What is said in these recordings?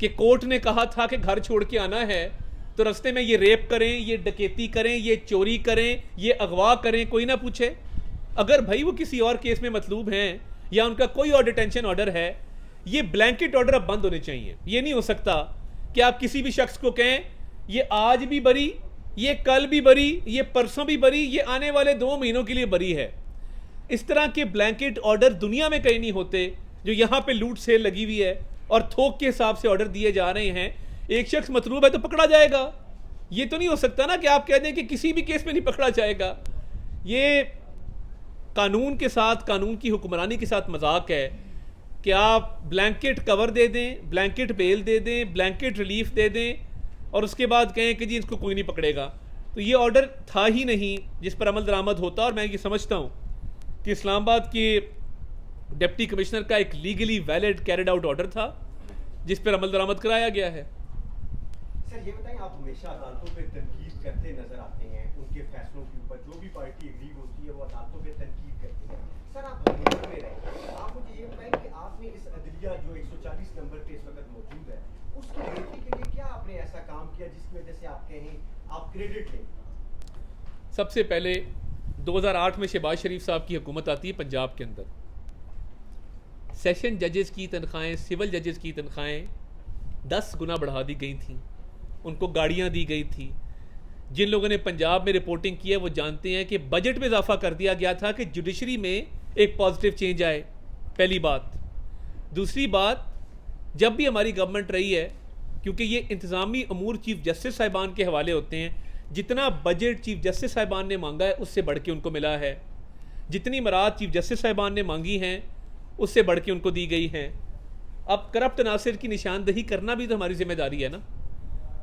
कि कोर्ट ने कहा था कि घर छोड़ के आना है तो रास्ते में ये रेप करें, ये डकैती करें, ये चोरी करें, ये अगवा करें, कोई ना पूछे। अगर भाई वो किसी और केस में मतलूब हैं या उनका कोई और डिटेंशन ऑर्डर है, ये ब्लैंकेट ऑर्डर अब बंद होने चाहिए। ये नहीं हो सकता कि आप किसी भी शख्स को कहें ये आज भी बरी, ये कल भी बरी, ये परसों भी बरी, ये आने वाले 2 महीनों के लिए बरी है। इस तरह के ब्लैंकेट ऑर्डर दुनिया में कहीं नहीं होते। जो यहाँ पे लूट सेल लगी हुई है और थोक के हिसाब से ऑर्डर दिए जा रहे हैं, एक शख्स मतलूब है तो पकड़ा जाएगा। ये तो नहीं हो सकता ना कि आप कह दें कि किसी भी केस में नहीं पकड़ा जाएगा। ये कानून के साथ, कानून की हुक्मरानी के साथ मजाक है कि आप ब्लैंकेट कवर दे दें, ब्लैंकेट बेल दे दें, ब्लैंकेट रिलीफ दे दें और उसके बाद कहें कि जी इसको कोई नहीं पकड़ेगा। तो ये ऑर्डर था ही नहीं जिस पर अमल दरामद होता। और मैं ये समझता हूँ कि इस्लामाबाद के डिप्टी कमिश्नर का एक legally valid carried out order था जिस पर अमल दरामद कराया गया है। सर ये बताएं, आप हमेशा अदालतों पे तनकीद करते नजर आते हैं उनके फैसलों के ऊपर। जो भी पार्टी एग्री होती है वो अदालतों पे तनकीद करती है। सर आप हुकूमत में रहे, आप मुझे ये बताएं कि आपने इस अदलिया जो 140 नंबर पे इस वक्त मौजूद है उसकी बेहतरी के लिए क्या आपने ऐसा काम किया जिसकी वजह से आप कहें आप क्रेडिट लें? सबसे पहले 2008 में शहबाज शरीफ साहब की हुकूमत आती है पंजाब के अंदर। सेशन जजेस की तनख्वाहें, सिविल जजेस की तनख्वाहें 10 गुना बढ़ा दी गई थी, उनको गाड़ियाँ दी गई थी। जिन लोगों ने पंजाब में रिपोर्टिंग की है वो जानते हैं कि बजट में इजाफा कर दिया गया था कि जुडिशरी में एक पॉजिटिव चेंज आए, पहली बात। दूसरी बात, जब भी हमारी गवर्नमेंट रही है, क्योंकि ये इंतज़ामी अमूर चीफ जस्टिस साहिबान के हवाले होते हैं, जितना बजट चीफ जस्टिस साहिबान ने मांगा है उससे बढ़ के उनको मिला है, जितनी मराद चीफ जस्टिस साहिबान ने मांगी हैं उससे बढ़ के उनको दी गई हैं। अब करप्ट अनासिर की निशानदही करना भी तो हमारी जिम्मेदारी है ना।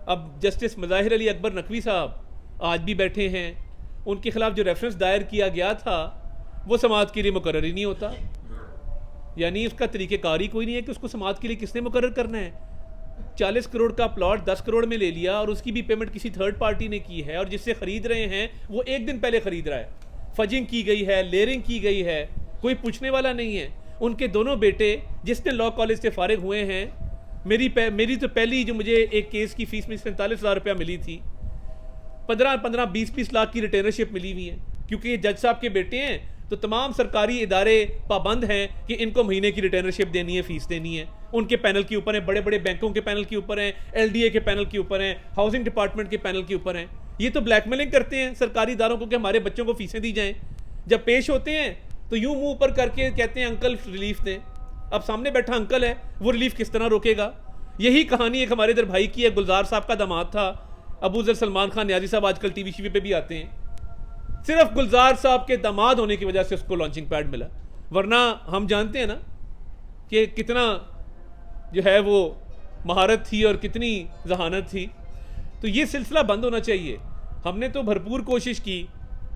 अब जस्टिस मज़ाहिर अली अकबर नकवी साहब आज भी बैठे हैं, उनके खिलाफ जो रेफरेंस दायर किया गया था वो समाअत के लिए मुकर्रर ही नहीं होता। यानी उसका तरीक़ेकार ही कोई नहीं है कि उसको समाअत के लिए किसने मुकर्रर करना है। 40 करोड़ का प्लॉट 10 करोड़ में ले लिया और उसकी भी पेमेंट किसी थर्ड पार्टी ने की है, और जिससे ख़रीद रहे हैं वो एक दिन पहले ख़रीद रहा है, फजिंग की गई है, लेयरिंग की गई है, कोई पूछने वाला नहीं है। उनके दोनों बेटे जिसने लॉ कॉलेज से फारिग हुए हैं, मेरी तो पहली जो मुझे एक केस की फ़ीस में 47,000 रुपया मिली थी, 15-15, 20-20 लाख की रिटेनरशिप मिली हुई है। क्योंकि ये जज साहब के बेटे हैं तो तमाम सरकारी इदारे पाबंद हैं कि इनको महीने की रिटेनरशिप देनी है, फ़ीस देनी है। उनके पैनल के ऊपर हैं, बड़े बड़े बैंकों के पैनल के ऊपर हैं, LDA के पैनल के ऊपर हैं, हाउसिंग डिपार्टमेंट के पैनल के ऊपर हैं। ये तो ब्लैकमेलिंग करते हैं सरकारी इदारों को कि हमारे बच्चों को फ़ीसें दी जाएँ। जब पेश होते हैं तो यूँ मुँह ऊपर करके कहते हैं अंकल रिलीफ दें। अब सामने बैठा अंकल है, वो रिलीफ किस तरह रोकेगा? यही कहानी एक हमारे इधर भाई की है, गुलजार साहब का दामाद था अबू ज़र सलमान खान न्याजी साहब, आजकल TV शीवी पे भी आते हैं। सिर्फ गुलजार साहब के दामाद होने की वजह से उसको लॉन्चिंग पैड मिला, वरना हम जानते हैं ना कि कितना जो है वो महारत थी और कितनी जहानत थी। तो ये सिलसिला बंद होना चाहिए। हमने तो भरपूर कोशिश की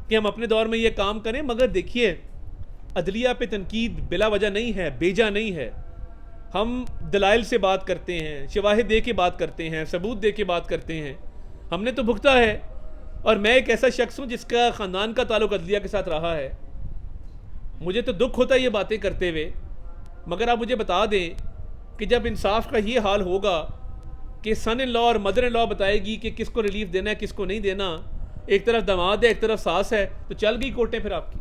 कि हम अपने दौर में ये काम करें, मगर देखिए अदलिया पे तनकीद बिला वजह नहीं है, बेजा नहीं है। हम दलाइल से बात करते हैं, शवाहिद दे के बात करते हैं, सबूत दे के बात करते हैं। हमने तो भुगता है, और मैं एक ऐसा शख्स हूँ जिसका ख़ानदान का ताल्लुक अदलिया के साथ रहा है। मुझे तो दुख होता है ये बातें करते हुए, मगर आप मुझे बता दें कि जब इंसाफ का ये हाल होगा कि सन इन लॉ और मदर इन लॉ बताएगी कि किसको रिलीफ देना है, किसको नहीं देना, एक तरफ दामाद है, एक तरफ सास है, तो चल गई कोर्टें फिर आपकी।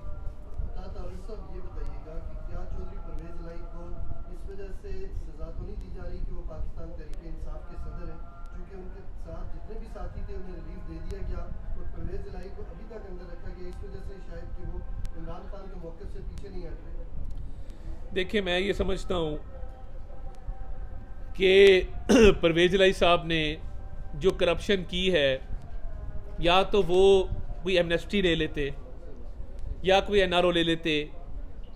देखिए मैं ये समझता हूँ कि परवेज़ इलाही साहब ने जो करप्शन की है, या तो वो कोई एमनेस्टी ले लेते या कोई NRO ले लेते,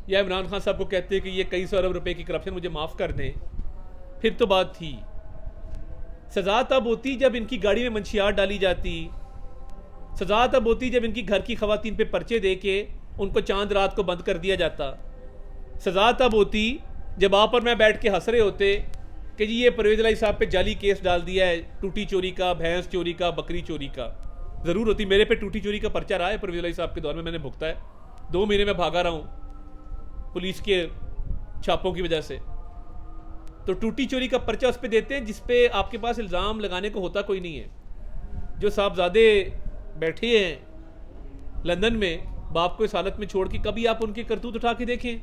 या इमरान खान साहब को कहते कि ये कई सौ अरब रुपए की करप्शन मुझे माफ़ कर दें, फिर तो बात थी। सज़ा तब होती जब इनकी गाड़ी में मंशियात डाली जाती, सज़ा तब होती जब इनकी घर की खवातीन पे पर्चे दे के उनको चांद रात को बंद कर दिया जाता, सज़ा तब होती जब आप और मैं बैठ के हंस रहे होते कि जी ये परवेज़ इलाही साहब पे जाली केस डाल दिया है, टूटी चोरी का, भैंस चोरी का, बकरी चोरी का। ज़रूर होती, मेरे पे टूटी चोरी का पर्चा रहा है परवेज़ इलाही साहब के दौर में, मैंने भुगता है। 2 महीने में भागा रहा हूँ पुलिस के छापों की वजह से। तो टूटी चोरी का पर्चा उस पर देते हैं जिस पे आपके पास इल्ज़ाम लगाने को होता कोई नहीं है। जो साहबजादे बैठे हैं लंदन में बाप को इस हालत में छोड़ के, कभी आप उनके करतूत उठा के देखें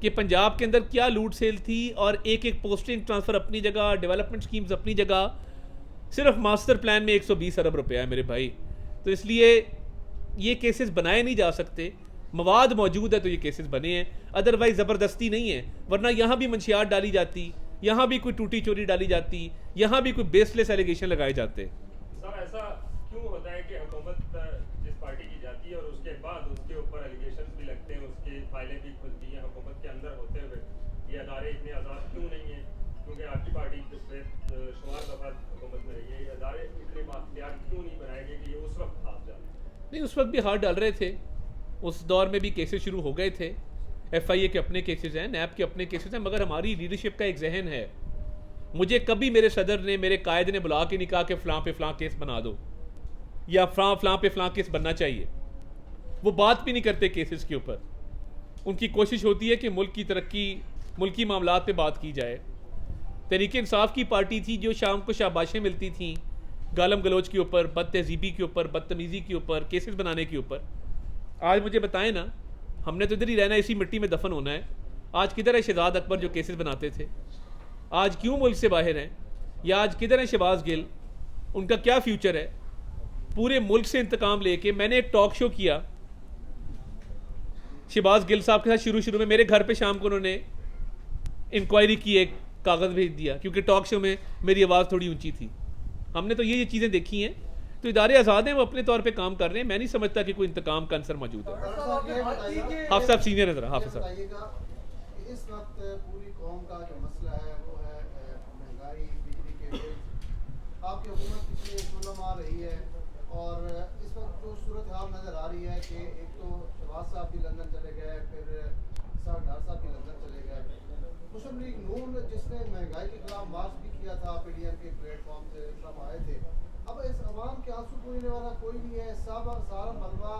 कि पंजाब के अंदर क्या लूट सेल थी, और एक एक पोस्टिंग ट्रांसफ़र अपनी जगह, डेवलपमेंट स्कीम्स अपनी जगह, सिर्फ मास्टर प्लान में 120 अरब रुपया है मेरे भाई। तो इसलिए ये केसेस बनाए नहीं जा सकते, मवाद मौजूद है तो ये केसेस बने हैं, अदरवाइज ज़बरदस्ती नहीं है। वरना यहाँ भी मंशियात डाली जाती, यहाँ भी कोई टूटी चोरी डाली जाती, यहाँ भी कोई बेसलेस एलिगेशन लगाए जाते। सर ऐसा क्यों होता है कि हुकूमत जिस पार्टी की जाती है और उसके बाद उसके ऊपर एलिगेशंस भी लगते हैं, उसकी फाइलें भी खुलती हैं, हुकूमत के अंदर होते हुए ये अदारे इतने आज़ाद क्यों नहीं हैं? क्योंकि आपकी पार्टी शुमार दफ़ा हुकूमत में रही है, ये अदारे इतने बाख्तियार क्यों नहीं बनाए गए कि ये उस वक्त आप जाने? नहीं, उस वक्त भी हाथ डाल रहे थे, उस दौर में भी केसेस शुरू हो गए थे। FIA के अपने केसेस हैं, NAB के अपने केसेस हैं, मगर हमारी लीडरशिप का एक जहन है। मुझे कभी मेरे सदर ने, मेरे कायद ने बुला के नहीं कहा कि फ़लाँ पे फ़लाँ केस बना दो या फ़लाँ पे फ़लाँ केस बनना चाहिए। वो बात भी नहीं करते केसेस के ऊपर। उनकी कोशिश होती है कि मुल्क की तरक्की, मुल्की मामलात पे बात की जाए। तहरीक इंसाफ की पार्टी थी जो शाम को शाबाशें मिलती थी गालम गलोच के ऊपर, बद तहजीबी के ऊपर, बदतमीज़ी के ऊपर, केसेस बनाने के ऊपर। आज मुझे बताएं ना, हमने तो इधर ही रहना है, इसी मिट्टी में दफन होना है। आज किधर है शहजाद अकबर जो केसेस बनाते थे? आज क्यों मुल्क से बाहर हैं? या आज किधर है शहबाज गिल? उनका क्या फ्यूचर है? पूरे मुल्क से इंतकाम लेके मैंने एक टॉक शो किया शहबाज गिल साहब के साथ। शुरू में मेरे घर पे शाम को उन्होंने इंक्वायरी की, एक कागज़ भेज दिया, क्योंकि टॉक शो में मेरी आवाज़ थोड़ी ऊंची थी। हमने तो ये चीज़ें देखी हैं। तो इदारे आज़ाद हैं, वो अपने तौर पे काम कर रहे हैं। मैं नहीं समझता कि कोई इंतकाम का अंसर मौजूद है। हाफ़िज़ साहब सीनियर है ज़रा, हाफ़िज़ साहब। इस वक्त पूरी कौम का जो मसला है वो है महंगाई, बिजली के बिल। आपकी हुकूमत पिछले 16 माह रही है और इस वक्त जो सूरत हाल नज़र आ रही है कि एक तो शहबाज साहब भी लंदन चले गए, फिर डार साहब भी लंदन चले गए। मुस्लिम लीग नून जिसने महंगाई के खिलाफ मार्च भी किया था, PDM के प्लेटफॉर्म से सब आए थे। अब इस अवाम के आंसू पूछने वाला कोई नहीं है। सारा मलबा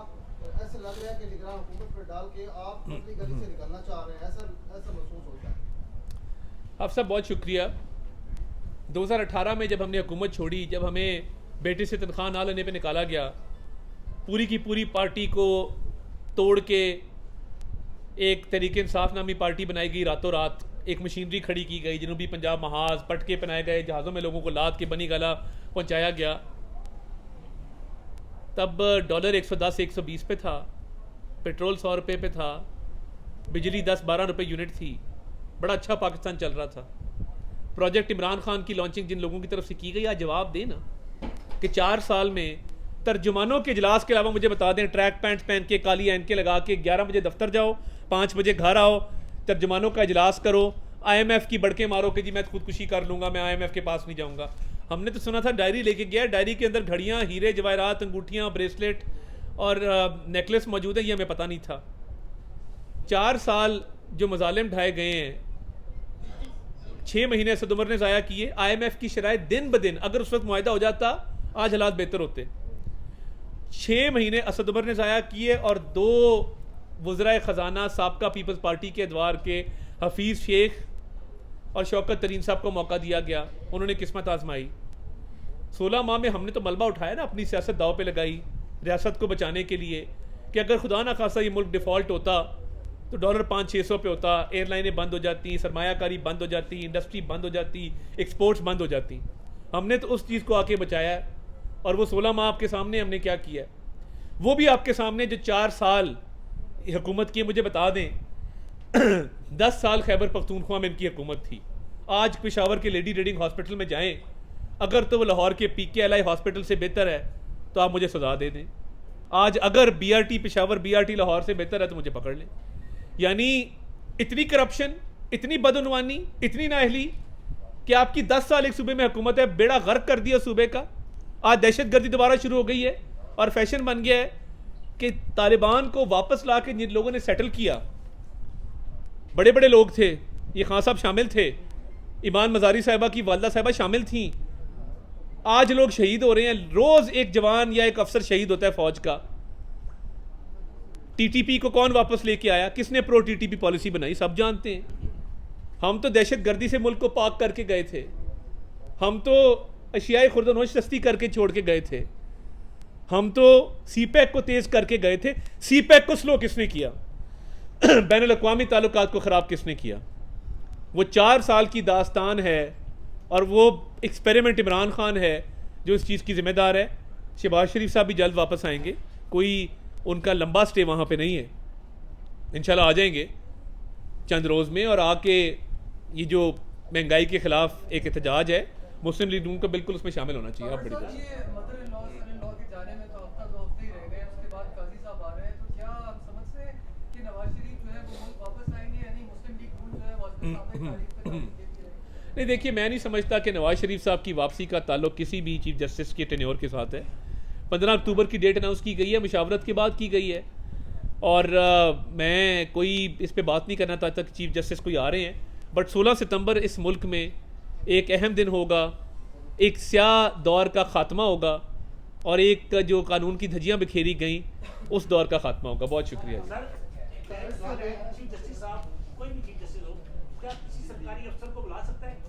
ऐसे लग रहा है कि निगरान हुकूमत पर डाल के आप अपनी गली से निकलना चाह रहे हैं, ऐसा महसूस होता है। आप सब बहुत शुक्रिया। 2018 में जब हमने हुकूमत छोड़ी, जब हमें बेटे से तनख्वाह ना लेने पे निकाला गया, पूरी की पूरी पार्टी को तोड़ के एक तहरीक इंसाफ नामी पार्टी बनाई गई रातों रात। एक मशीनरी खड़ी की गई, जनूबी पंजाब महाज पटके पहनाए गए, जहाज़ों में लोगों को लाद के बनी गला पहुंचाया गया। तब डॉलर 110-120 पे था, पेट्रोल 100 रुपये पे था, बिजली 10-12 रुपये यूनिट थी। बड़ा अच्छा पाकिस्तान चल रहा था। प्रोजेक्ट इमरान खान की लॉन्चिंग जिन लोगों की तरफ से की गई, आज जवाब देना कि 4 साल में तर्जुमानों के इजलास के अलावा मुझे बता दें, ट्रैक पैंट्स पहन के, काली ऐनकें लगा के 11 बजे दफ्तर जाओ, 5 बजे घर आओ, तर्जुमानों का इजलास करो, IMF की बड़के मारो कि जी मैं खुदकुशी कर लूँगा, मैं IMF के पास नहीं जाऊँगा। हमने तो सुना था डायरी लेके गया, डायरी के अंदर घड़ियाँ, हीरे जवाहरात, अंगूठियाँ, ब्रेसलेट और नेकलेस मौजूद है, ये हमें पता नहीं था। 4 साल जो मजालिम ढाए गए हैं, 6 महीने असद उमर ने ज़ाया किए। IMF की शराइत दिन ब दिन, अगर उस वक्त मुआहदा हो जाता आज हालात बेहतर होते। 6 महीने असद उमर ने ज़ाया किए और 2 वज़राए ख़जाना साबका पीपल्स पार्टी के अदवार के हफीज़ शेख और शौकत तरीन साहब को मौका दिया गया, उन्होंने किस्मत आजमाई। 16 माह में हमने तो मलबा उठाया ना, अपनी सियासत दाव पे लगाई रियासत को बचाने के लिए, कि अगर खुदा ना खासा ये मुल्क डिफ़ॉल्ट होता तो डॉलर 500-600 पे होता, एयरलाइनें बंद हो जाती, सरमायाकारी बंद हो जाती, इंडस्ट्री बंद हो जाती, एक्सपोर्ट्स बंद हो जाती। हमने तो उस चीज़ को आके बचाया है। और वो 16 माह आपके सामने हमने क्या किया, वो भी आपके सामने। जो 4 साल हुकूमत की, मुझे बता दें 10 साल खैबर पख्तूनख्वा में इनकी हुकूमत थी। आज पेशावर के लेडी रीडिंग हॉस्पिटल में जाएं, अगर तो वो लाहौर के PKLI हॉस्पिटल से बेहतर है तो आप मुझे सजा दे दें। आज अगर BRT पेशावर, BRT लाहौर से बेहतर है तो मुझे पकड़ लें। यानी इतनी करप्शन, इतनी बदउनवानी, इतनी नाअहली कि आपकी 10 साल एक सूबे में हुकूमत है, बेड़ा गर्क कर दिया सूबे का। आज दहशतगर्दी दोबारा शुरू हो गई है और फैशन बन गया है कि तालिबान को वापस ला के जिन लोगों ने सेटल किया, बड़े बड़े लोग थे, ये खान साहब शामिल थे, ईमान मजारी साहिबा की वालदा साहिबा शामिल थी। आज लोग शहीद हो रहे हैं, रोज एक जवान या एक अफसर शहीद होता है फौज का। TTP को कौन वापस लेके आया, किसने प्रो TTP पॉलिसी बनाई, सब जानते हैं। हम तो दहशत गर्दी से मुल्क को पाक करके गए थे, हम तो अशियाई खुर्दनोश दस्ती करके छोड़ के गए थे, हम तो सीपैक को तेज़ करके गए थे। सीपैक को स्लो किसने किया? बैनुल अक़वामी ताल्लुकात को ख़राब किसने किया? वो 4 साल की दास्तान है और वो एक्सपेरिमेंट इमरान खान है जो इस चीज़ की ज़िम्मेदार है। शहबाज शरीफ साहब भी जल्द वापस आएंगे, कोई उनका लंबा स्टे वहाँ पे नहीं है, इंशाल्लाह आ जाएंगे चंद रोज़ में। और आके ये जो महंगाई के ख़िलाफ़ एक एहतजाज है, मुस्लिम लीग नून को बिल्कुल उसमें शामिल होना चाहिए। आप बड़ी बात। ये mother in law son in law के जाने में तो हफ्ता 2 हफ्ते ही रह गए, उसके बाद काजी साहब आ रहे हैं, तो क्या हम समझते हैं कि नवाज शरीफ जो है वो मुल्क वापस आएंगे, यानी मुस्लिम लीग नून जो है वाजपेयी साहब की तारीख पे तारीख देती रहेगी? नहीं, देखिए, मैं नहीं समझता कि नवाज शरीफ साहब की वापसी का ताल्लुक किसी भी चीफ जस्टिस के टेन्योर के साथ है। 15 अक्टूबर की डेट अनाउंस की गई है, मुशावरत के बाद की गई है, और मैं कोई इस पे बात नहीं करना चाहता कि चीफ जस्टिस कोई आ रहे हैं। बट 16 सितंबर इस मुल्क में एक अहम दिन होगा, एक स्याह दौर का ख़ात्मा होगा और एक जो कानून की धज्जियाँ बिखेरी गई उस दौर का ख़ात्मा होगा। बहुत शुक्रिया जी। चीफ जस्टिस साहब, कोई भी चीफ जस्टिस हो, क्या किसी सरकारी अफसर को बुला सकता है?